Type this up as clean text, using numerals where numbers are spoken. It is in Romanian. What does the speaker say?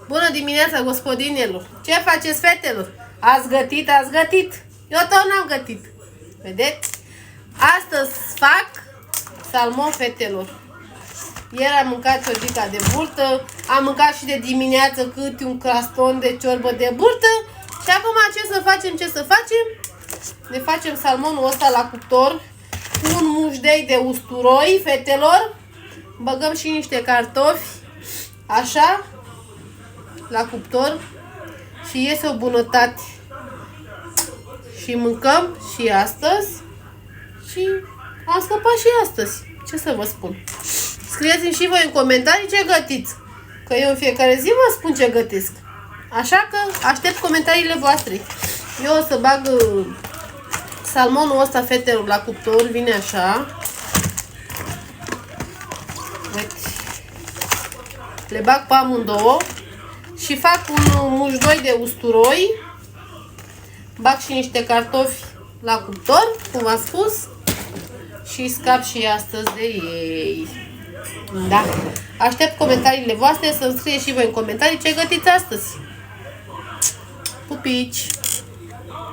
Bună dimineața, gospodinelor! Ce faceți, fetelor? Ați gătit, ați gătit? Eu tot n-am gătit. Vedeți? Astăzi fac salmon, fetelor. Ieri am mâncat ciorbica de burtă, am mâncat și de dimineață câte un craston de ciorbă de burtă. Și acum ce să facem? Ne facem salmonul ăsta la cuptor cu un mușdei de usturoi, fetelor. Băgăm și niște cartofi, așa, la cuptor și iese o bunătate. Și mâncăm și astăzi și am scăpat și astăzi. Ce să vă spun? Scrieți-mi și voi în comentarii ce gătiți, că eu în fiecare zi vă spun ce gătesc. Așa că aștept comentariile voastre. Eu o să bag salmonul ăsta, fetelor, la cuptor. Vine așa. Uite. Le bag pe amândouă și fac un mușdoi de usturoi. Bag și niște cartofi la cuptor, cum v-am spus. Și scap și astăzi de ei. Da. Aștept comentariile voastre, să-mi scrieți și voi în comentarii ce gătiți astăzi. Pupici!